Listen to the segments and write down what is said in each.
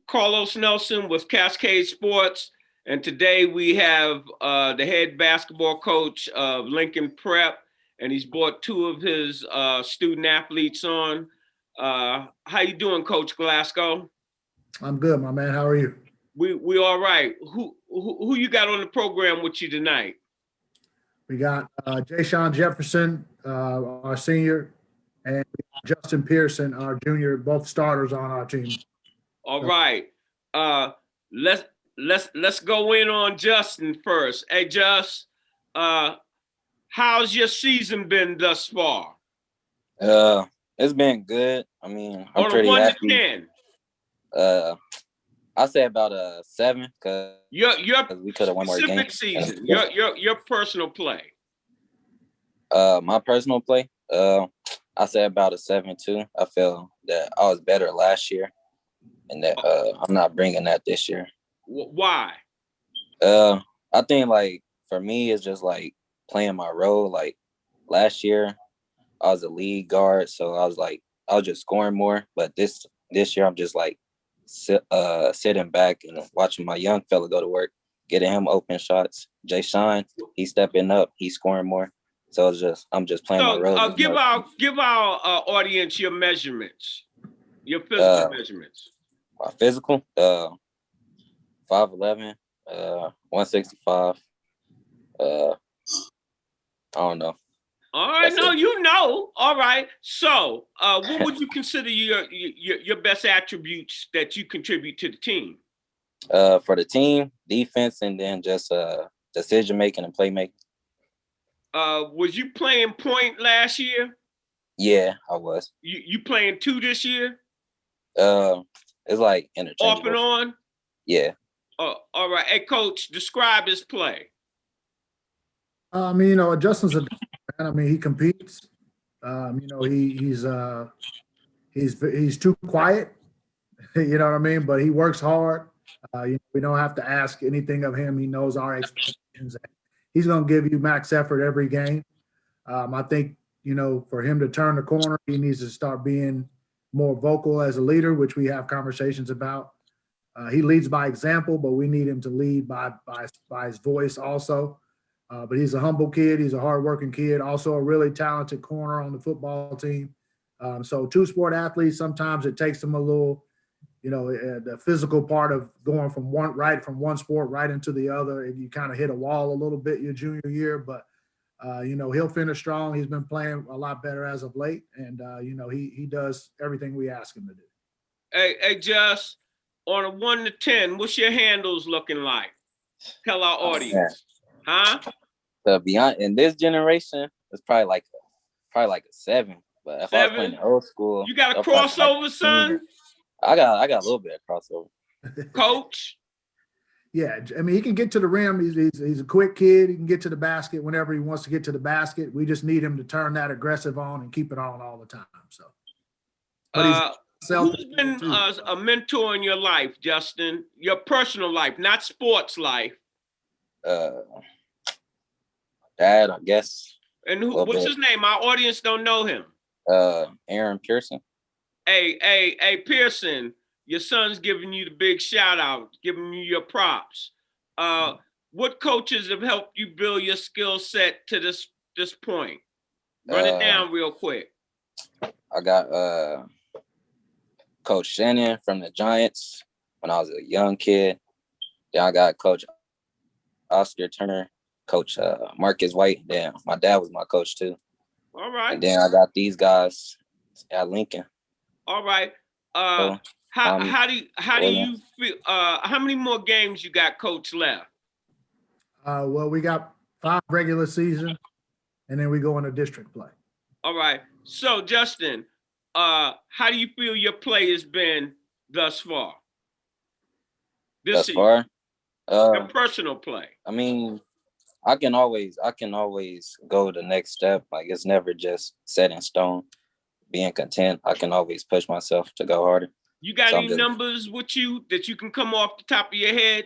Carlos Nelson with Cascade Sports, and today we have the head basketball coach of Lincoln Prep, and he's brought two of his student athletes on. How you doing, Coach Glasgow? I'm good, my man. How are you? We all right. Who you got on the program with you tonight? We got Jaishon Jefferson, our senior, and Justin Pearson, our junior, both starters on our team. All right. Let's go in on Justin first. Hey, Just, how's your season been thus far? It's been good. I mean, I'm on pretty a 1 happy. to 10. I say about a 7 because we could have won more games. Season. Your personal play. My personal play. I say about a 7 too. I feel that I was better last year, and that I'm not bringing that this year. Why? I think like for me, it's just like playing my role. Like last year, I was a lead guard, so I was just scoring more. But this year, I'm just like sitting back and watching my young fella go to work, getting him open shots. Jaishon, he's stepping up, he's scoring more. So I'm just playing my role. Give our audience your measurements, your physical measurements. My physical, 5'11", 165. I don't know. All right, All right. So, what would you consider your best attributes that you contribute to the team? For the team, defense, and then just decision making and playmaking. Was you playing point last year? Yeah, I was. You playing 2 this year? It's like interchangeable. Off and on? Yeah. All right. Hey, Coach, describe his play. Justin's a man. I mean, he competes. He's too quiet. You know what I mean? But he works hard. We don't have to ask anything of him. He knows our expectations. He's going to give you max effort every game. I think, for him to turn the corner, he needs to start being more vocal as a leader, which we have conversations about. He leads by example, but we need him to lead by his voice also. But he's a humble kid. He's a hardworking kid, also a really talented corner on the football team. So two-sport athletes, sometimes it takes them a little, the physical part of going from one sport right into the other. And you kind of hit a wall a little bit your junior year, but, he'll finish strong. He's been playing a lot better as of late. And, he does everything we ask him to do. Hey, Just, on a 1 to 10, what's your handles looking like? Tell our audience. Huh? Beyond in this generation, it's probably like a 7. But if 7? I was playing old school, you got a crossover, like son? I got a little bit of crossover. Coach? Yeah, I mean, he can get to the rim. He's a quick kid. He can get to the basket whenever he wants to get to the basket. We just need him to turn that aggressive on and keep it on all the time. So, but who's been a mentor in your life, Justin? Your personal life, not sports life. Dad, I guess. And what's his name? Our audience don't know him. Aaron Pearson. Hey, Pearson, your son's giving you the big shout out, giving you your props. What coaches have helped you build your skill set to this point? Run it down real quick. I got Coach Shannon from the Giants when I was a young kid. Then I got Coach Oscar Turner, Coach Marcus White. Then my dad was my coach too. All right. And then I got these guys at Lincoln. All right. How do you feel? How many more games you got, Coach, left? Well, we got 5 regular season, and then we go into district play. All right. So, Justin, how do you feel your play has been thus far? Your personal play. I mean, I can always go the next step. Like, it's never just set in stone. Being content, I can always push myself to go harder. You got any numbers with you that you can come off the top of your head?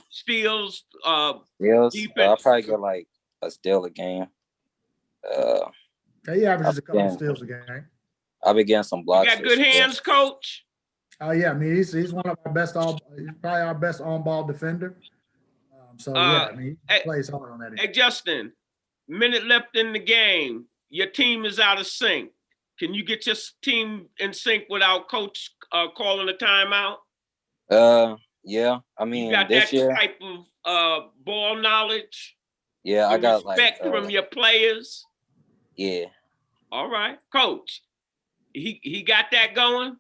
Steals, defense. I'll probably get like a steal a game. He averages a couple of steals a game. I'll be getting some blocks. You got good hands, Coach? Yeah, I mean, he's one of our best he's probably our best on-ball defender. So Uh, yeah, I mean, he hey, plays hard on that end. hey, Justin, minute left in the game. Your team is out of sync. Can you get your team in sync without coach calling a timeout? Yeah. I You mean, got this that year, type of ball knowledge, yeah, I your got like, respect from your players. yeah. All right, coach. He got that going.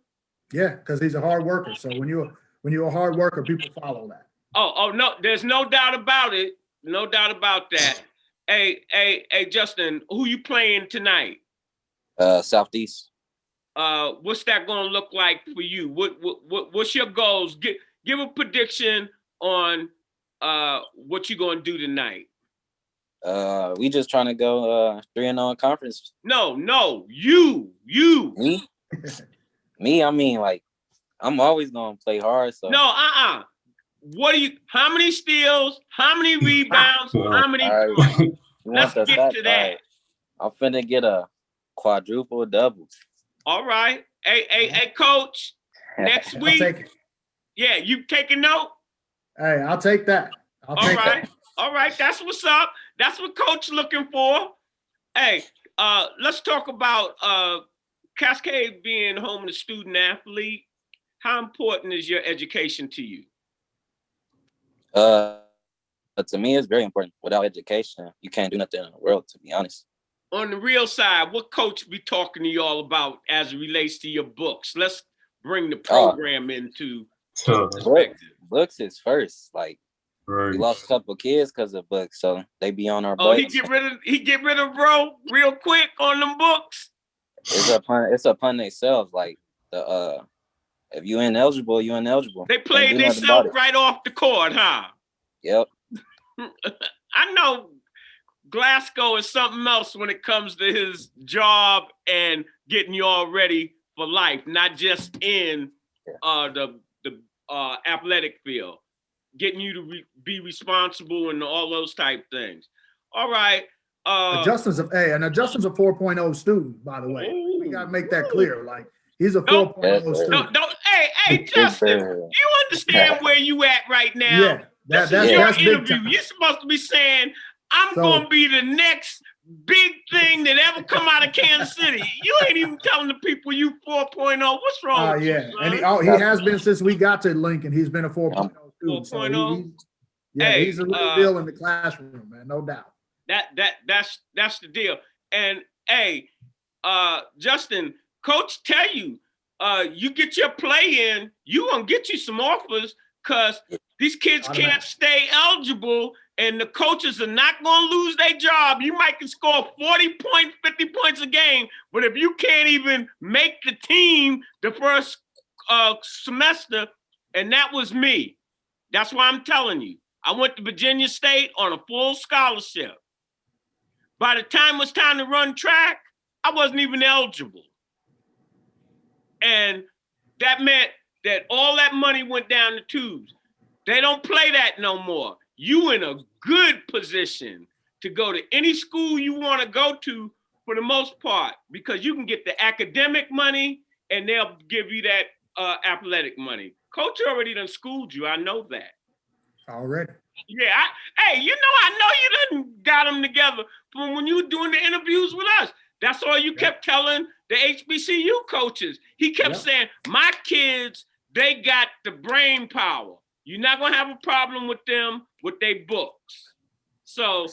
Yeah, because he's a hard worker. So when you're a hard worker, people follow that. Oh no, there's no doubt about it. No doubt about that. Hey, Justin, who you playing tonight? Southeast. What's that gonna look like for you? What's your goals? Give a prediction on what you gonna do tonight. We just trying to go 3-0 in conference. No, you. Me? Me, I mean, like, I'm always gonna play hard. So No, What do you? How many steals? How many rebounds? How many points? Let's get to that. I'm finna get a quadruple double. All right. Hey, coach. Next week. I'll take it. Yeah, you take a note. Hey, I'll take that. All right. That's what's up. That's what coach looking for. Hey, let's talk about Cascade being home to student athlete. How important is your education to you? To me, it's very important. Without education, you can't do nothing in the world, to be honest. On the real side, what coach be talking to you all about as it relates to your books? Let's bring the program into perspective. Books is first. Like, right. We lost a couple kids because of books, so they be on our butts. He get rid of bro real quick on them books. It's upon themselves. Like, if you ineligible, you ineligible. They played themselves right off the court, huh? Yep. I know Glasgow is something else when it comes to his job and getting you all ready for life, not just in the athletic field, getting you to be responsible and all those type things. All right. Justin's a 4.0 student, by the way. We got to make that clear. Like, he's a 4.0 student. Hey, Justin, you understand where you at right now? Yeah. That's your interview. You're supposed to be saying, I'm going to be the next big thing that ever come out of Kansas City. You ain't even telling the people you 4.0. What's wrong with you, son? And he has been since we got to Lincoln. He's been a 4.0 student. 4.0? So he's a real deal in the classroom, man, no doubt. That's the deal. And, hey, Justin, coach tell you, you get your play in, you going to get you some offers because these kids can't stay eligible and the coaches are not going to lose their job. You might can score 40 points, 50 points a game, but if you can't even make the team the first semester, and that was me. That's why I'm telling you. I went to Virginia State on a full scholarship. By the time it was time to run track, I wasn't even eligible. And that meant that all that money went down the tubes. They don't play that no more. You in a good position to go to any school you want to go to for the most part, because you can get the academic money and they'll give you that athletic money. Coach already done schooled you. I know that. Already. Yeah. I know you done got them together from when you were doing the interviews with us. That's all you kept telling the HBCU coaches. He kept saying, my kids, they got the brain power. You're not going to have a problem with them with their books. So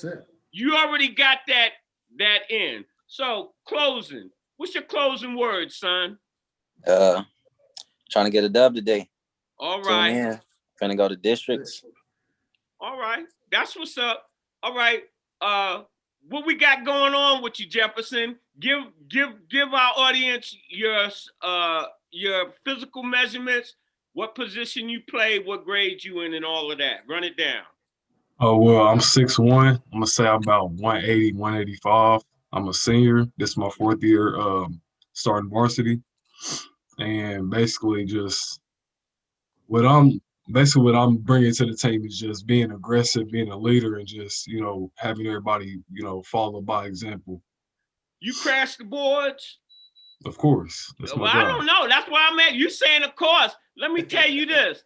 you already got that in. So closing. What's your closing words, son? Trying to get a dub today. All right. Finna go to districts. All right. That's what's up. All right. What we got going on with you, Jefferson? Give our audience your physical measurements, what position you play, what grade you in, and all of that. Run it down. Oh, well, I'm 6'1". I'm going to say I'm about 180, 185. I'm a senior. This is my fourth year starting varsity. And basically what I'm bringing to the team is just being aggressive, being a leader, and just, having everybody, follow by example. You crash the boards? Of course. That's my Well, job. I don't know. That's why I'm at. You saying of course. Let me tell you this.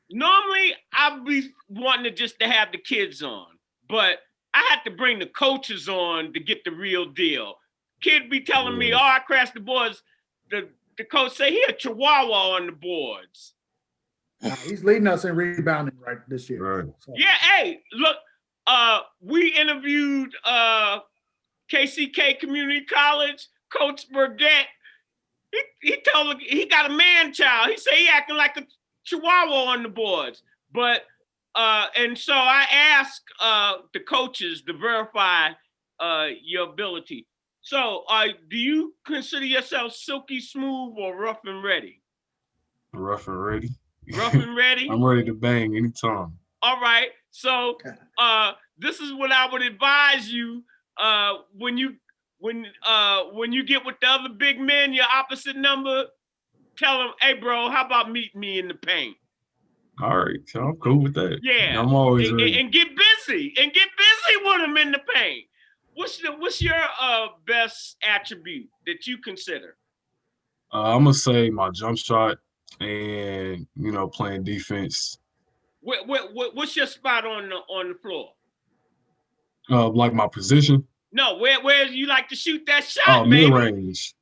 Normally, I'd be wanting to have the kids on, but I had to bring the coaches on to get the real deal. Kid be telling me, I crashed the boards. The coach say he a chihuahua on the boards. He's leading us in rebounding right this year. Right. So. Yeah, hey, look, we interviewed KCK Community College, Coach Burgett. He told he got a man child. He said he acting like a chihuahua on the boards. But and so I asked the coaches to verify your ability. So do you consider yourself silky smooth or rough and ready? Rough and ready. Rough and ready? I'm ready to bang anytime. All right. So this is what I would advise you when you get with the other big men, your opposite number, tell them, hey bro, how about meet me in the paint? All right, so I'm cool with that. Yeah. I'm always ready. And get busy. And get busy with them in the paint. What's your best attribute that you consider? I'm gonna say my jump shot and playing defense. What's your spot on the floor? Like my position. No, where you like to shoot that shot, baby?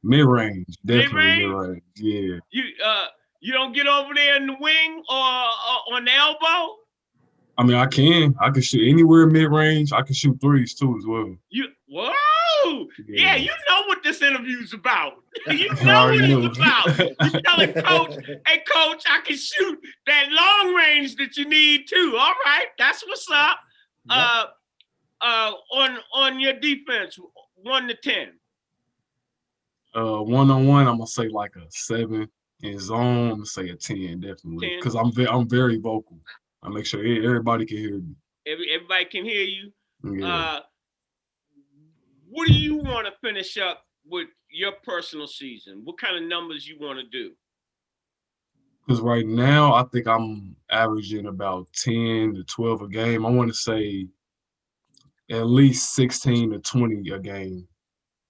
Mid range, definitely mid range. Yeah. You don't get over there in the wing or on the elbow? I mean, I can shoot anywhere mid range. I can shoot threes too as well. Whoa! Yeah, you know what this interview's about. You know what it's about. You're telling coach, hey coach, I can shoot that long range that you need too. All right, that's what's up. Yep. On your defense, 1 to 10. 1-on-1, I'm gonna say like a 7. In zone, I'm gonna say a 10 definitely, because I'm very vocal. I make sure everybody can hear me. Everybody can hear you. Yeah. What do you want to finish up with your personal season? What kind of numbers you want to do? Because right now, I think I'm averaging about 10 to 12 a game. I want to say at least 16 to 20 a game.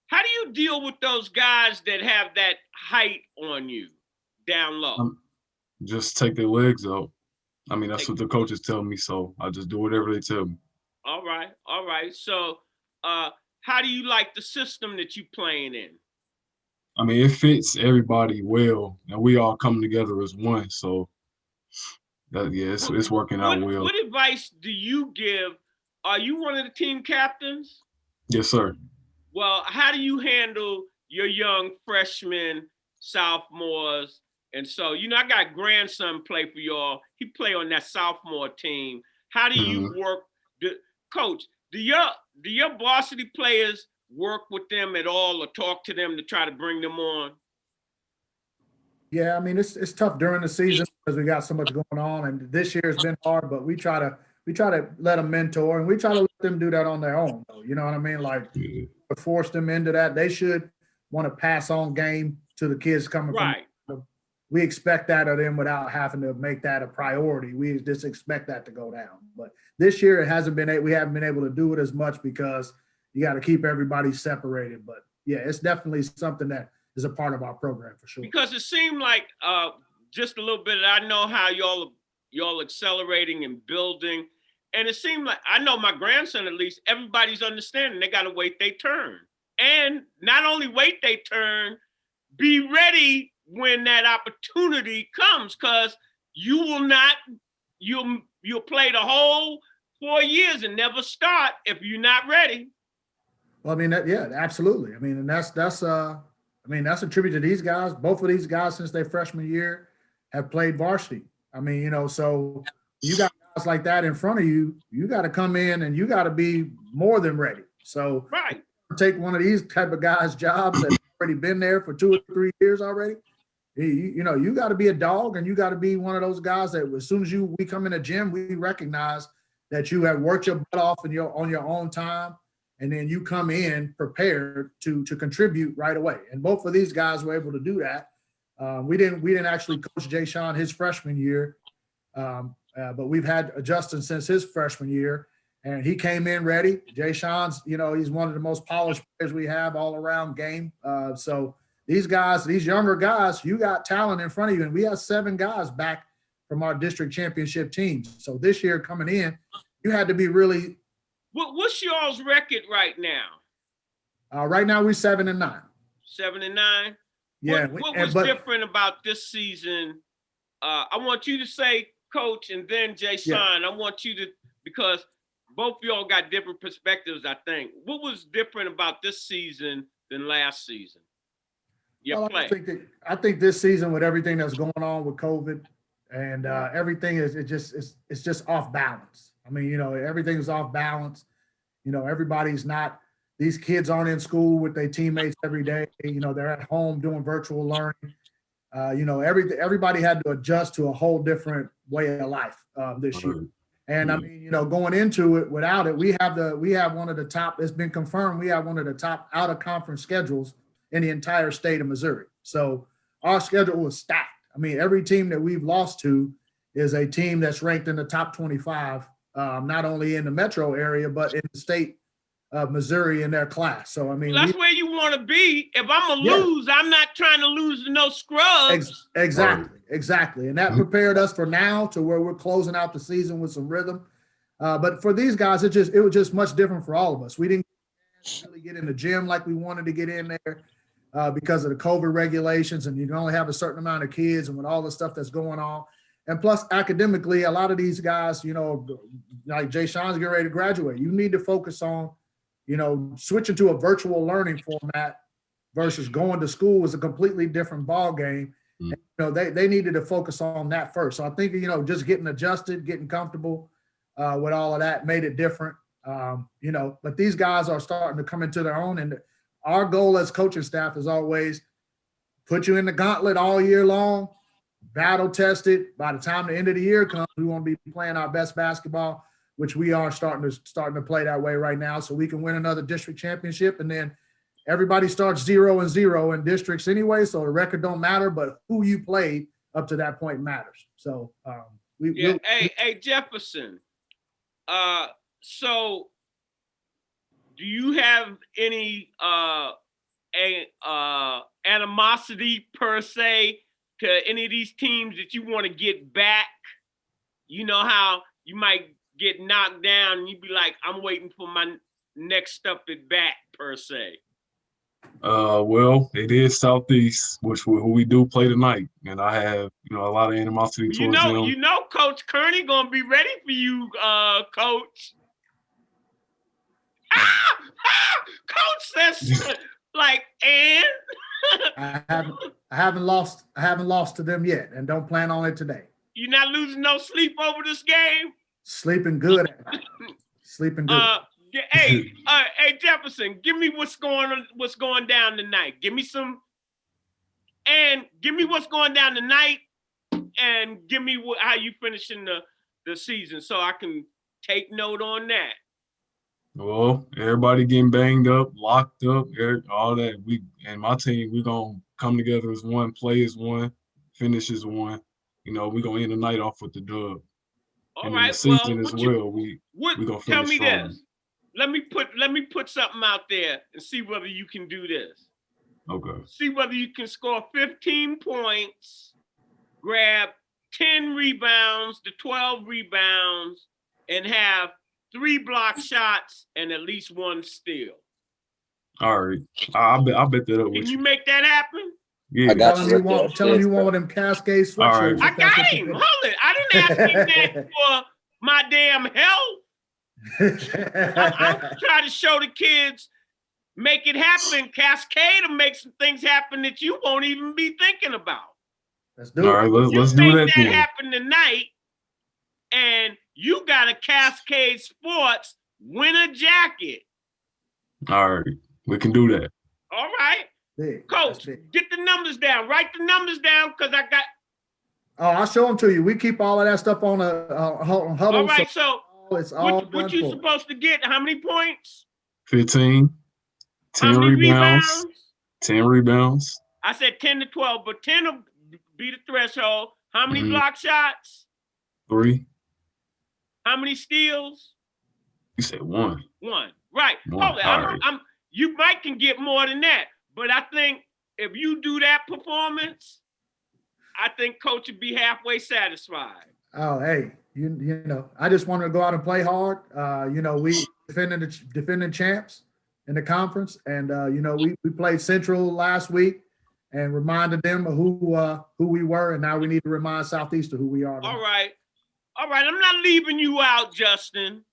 How do you deal with those guys that have that height on you down low? Just take their legs out. I mean, that's what the coaches tell me, so I just do whatever they tell me. All right. So how do you like the system that you playing in? I mean, it fits everybody well, and we all come together as one. So, it's working out well. What advice do you give? Are you one of the team captains? Yes, sir. Well, how do you handle your young freshmen, sophomores? And so, I got grandson play for y'all. He play on that sophomore team. How do you work? Coach, do your varsity players work with them at all or talk to them to try to bring them on? Yeah, I mean, it's tough during the season because we got so much going on. And this year has been hard, but we try to let them mentor, and we try to let them do that on their own, though. You know what I mean? Like, force them into that. They should want to pass on game to the kids coming from. We expect that of them without having to make that a priority. We just expect that to go down. But this year we haven't been able to do it as much because you got to keep everybody separated. But yeah, it's definitely something that is a part of our program for sure. Because it seemed like just a little bit, I know how y'all accelerating and building. And it seemed like, I know my grandson, at least, everybody's understanding they got to wait their turn. And not only wait their turn, be ready when that opportunity comes, because you'll play the whole 4 years and never start if you're not ready. Well, I mean, absolutely. I mean, and that's a tribute to these guys. Both of these guys, since their freshman year, have played varsity. I mean, so you got guys like that in front of you. You got to come in and you got to be more than ready. So take one of these type of guys' jobs that already been there for 2 or 3 years already. You got to be a dog, and you got to be one of those guys that as soon as we come in the gym, we recognize that you have worked your butt off on your own time, and then you come in prepared to contribute right away. And both of these guys were able to do that. We didn't actually coach Jaishon his freshman year, but we've had Justin since his freshman year, and he came in ready. Jaishon's, he's one of the most polished players we have all around game. So these guys, these younger guys, you got talent in front of you. And we have 7 guys back from our district championship teams. So this year coming in, you had to be really. What's y'all's record right now? Right now we're 7-9. 7-9. Yeah. What was different about this season? I want you to say, Coach, and then Jaishon. Yeah. I want you to, because both of y'all got different perspectives, I think. What was different about this season than last season? Well, I think this season, with everything that's going on with COVID and everything it's just off balance. I mean, you know, everything is off balance. You know, everybody's not, these kids aren't in school with their teammates every day. You know, they're at home doing virtual learning. You know, everybody had to adjust to a whole different way of life this year. And I mean, you know, going into it without it, we have one of the top, it's been confirmed, we have one of the top out of conference schedules in the entire state of Missouri. So our schedule was stacked. I mean, every team that we've lost to is a team that's ranked in the top 25, not only in the metro area, but in the state of Missouri in their class. So, I mean, that's where you want to be. If I'm going to lose, I'm not trying to lose to no scrubs. Exactly. And that prepared us for now to where we're closing out the season with some rhythm. But for these guys, it was just much different for all of us. We didn't really get in the gym like we wanted to get in there because of the COVID regulations, and you can only have a certain amount of kids and with all the stuff that's going on. And plus academically, a lot of these guys, you know, like Jaishon's getting ready to graduate. You need to focus on, you know, switching to a virtual learning format versus going to school is a completely different ball game. And, you know, they needed to focus on that first. So I think, you know, just getting adjusted, getting comfortable with all of that made it different. You know, but these guys are starting to come into their own. And our goal as coaching staff is always put you in the gauntlet all year long, battle tested. By the time the end of the year comes, we want to be playing our best basketball, which we are starting to play that way right now, so we can win another district championship. And then everybody starts 0-0 in districts anyway, so the record don't matter, but who you played up to that point matters. So hey Jefferson, so do you have any animosity per se to any of these teams that you want to get back? You know how you might get knocked down and you'd be like, I'm waiting for my next step at bat per se. Well, it is Southeast, which we do play tonight, and I have, you know, a lot of animosity towards them. You know, Coach Kearney gonna be ready for you, Coach. Coach says like, and I haven't lost to them yet, and don't plan on it today. You're not losing no sleep over this game? Sleeping good at night. Sleeping good. Hey Jefferson, give me what's going down tonight. Give me what's going down tonight, and give me how you finishing the season, so I can take note on that. Well, everybody getting banged up, locked up, all that. And my team, we're gonna come together as one, play as one, finish as one. You know, we're gonna end the night off with the dub. All and right. the season as well. We gonna finish tell me strong. this. Let me put something out there and see whether you can do this. Okay. See whether you can score 15 points, grab 10 rebounds to 12 rebounds, and have 3 block shots and at least 1 steal. All right. I bet that up with you. Can you make that happen? Yeah. I got Telling you one of them Cascade sweatshirts. Right. I got him. Hold it. I didn't ask him that for my damn health. I'm trying to show the kids, make it happen. Cascade will make some things happen that you won't even be thinking about. Let's do it. All right, let's do that then. Happen tonight, and you got a Cascade Sports winter jacket. All right, we can do that. All right. Big. Coach, get the numbers down. Write the numbers down, because I got. Oh, I'll show them to you. We keep all of that stuff on a huddle. All right, so it's all what you supposed to get? How many points? 15. 10 rebounds. 10 rebounds. I said 10 to 12, but 10 will be the threshold. How many block shots? 3. How many steals? You said 1. 1. Right. 1. Hold it. You might can get more than that, but I think if you do that performance, I think coach would be halfway satisfied. Oh, hey, you know, I just wanted to go out and play hard. You know, we defending champs in the conference, and you know, we played Central last week and reminded them of who we were, and now we need to remind Southeast of who we are. All right. I'm not leaving you out, Justin.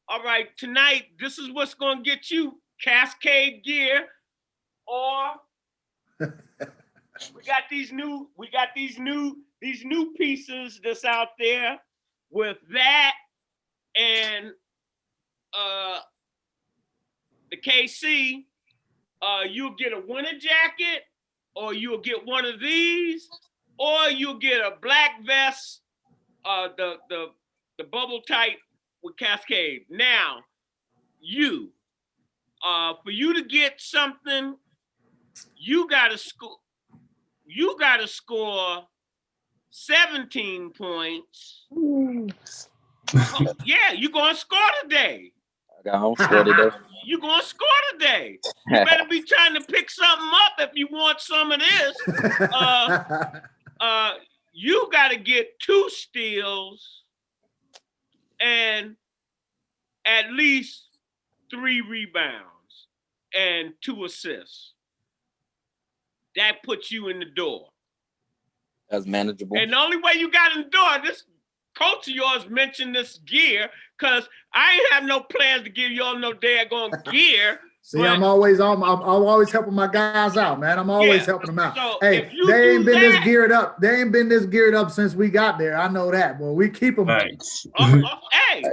All right, tonight, this is what's gonna get you Cascade gear, or we got these new pieces that's out there with that and the KC. You'll get a winter jacket, or you'll get one of these, or you'll get a black vest, the bubble tight with Cascade. Now, for you to get something, you gotta score 17 points. Yeah, you're gonna score today. I got home score today. You're gonna score today. You better be trying to pick something up if you want some of this. You gotta get 2 steals and at least 3 rebounds and 2 assists. That puts you in the door. That's manageable. And the only way you got in the door, this coach of yours mentioned this gear, because I ain't have no plans to give y'all no daggone gear. See, I'm always helping my guys out, man. I'm always helping them out. So hey, they ain't been this geared up. They ain't been this geared up since we got there. I know that. Well, we keep them. Thanks. Hey,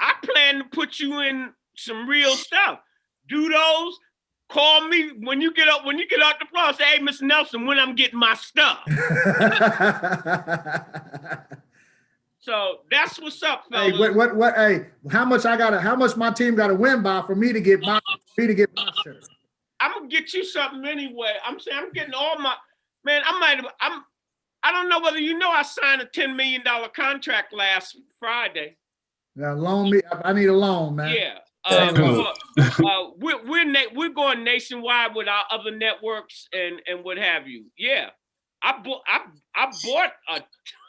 I plan to put you in some real stuff. Do those. Call me when you get out the floor. Say, hey, Mr. Nelson, when I'm getting my stuff. So that's what's up, fellas. Hey, what? Hey, how much my team got to win by for me to get my shirt? I'm gonna get you something anyway. I'm saying I'm getting all my man. I don't know whether you know I signed a $10 million contract last Friday. Now loan me. I need a loan, man. Yeah. We're going nationwide with our other networks and what have you. Yeah, I bought a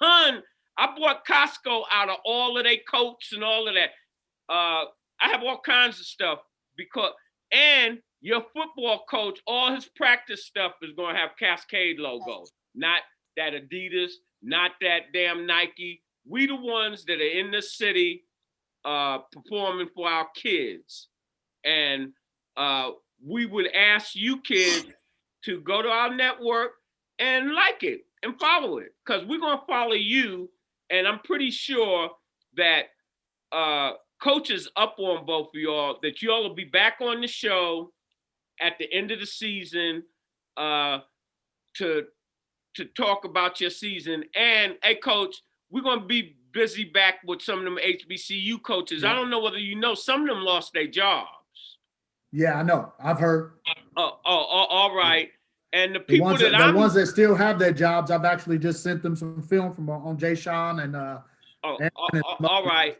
ton. I bought Costco out of all of their coats and all of that. I have all kinds of stuff and your football coach, all his practice stuff is going to have Cascade logo, not that Adidas, not that damn Nike. We the ones that are in the city performing for our kids. And we would ask you kids to go to our network and like it and follow it, because we're going to follow you. And I'm pretty sure that coach is up on both of y'all, that y'all will be back on the show at the end of the season to talk about your season. And hey, coach, we're going to be busy back with some of them HBCU coaches. Yeah. I don't know whether you know, some of them lost their jobs. Yeah, I know. I've heard. All right. And the people the ones that still have their jobs, I've actually just sent them some film from on Jaishon and all right.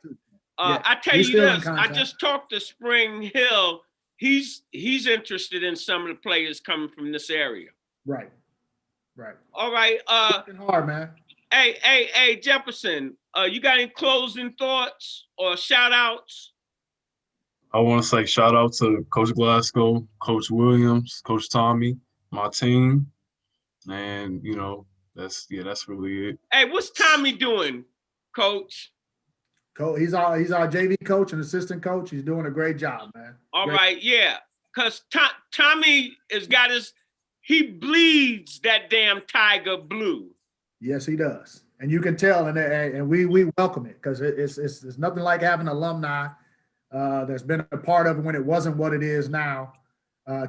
I tell you this, I just talked to Spring Hill. He's interested in some of the players coming from this area. Right. All right. Working hard, man. Hey, Jefferson, you got any closing thoughts or shout outs? I want to say shout out to Coach Glasgow, Coach Williams, Coach Tommy, my team. And, you know, that's really it. Hey, what's Tommy doing, Coach? He's our JV coach and assistant coach. He's doing a great job, man. All right, yeah. Because Tommy he bleeds that damn Tiger blue. Yes, he does. And you can tell, and we welcome it, because it's nothing like having alumni that's been a part of it when it wasn't what it is now,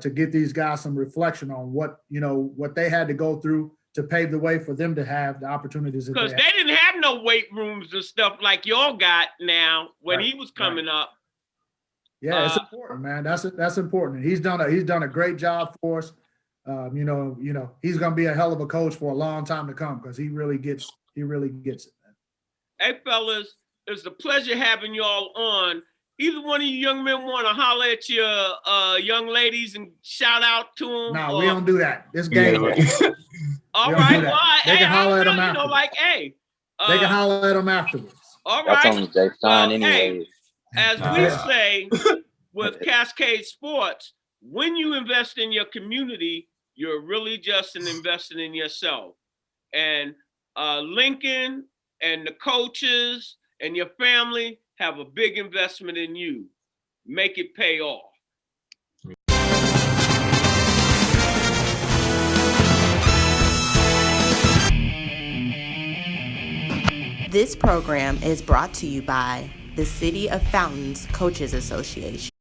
to get these guys some reflection on what they had to go through to pave the way for them to have the opportunities. Because they didn't have no weight rooms and stuff like y'all got now when he was coming up. Yeah, it's important, man. That's important. He's done a great job for us. He's gonna be a hell of a coach for a long time to come, because he really gets it, man. Hey, fellas, it's a pleasure having y'all on. either one of you young men want to holler at your young ladies and shout out to them? No, we don't do that. This game. Yeah. All we don't right, do that. well, They can holler at them you know, afterwards. like, hey. They can holler at them afterwards. All That's right. only Jaishon Well, anyway. As Nah. we say with Cascade Sports, when you invest in your community, you're really just investing in yourself. And Lincoln and the coaches and your family have a big investment in you. Make it pay off. This program is brought to you by the City of Fountains Coaches Association.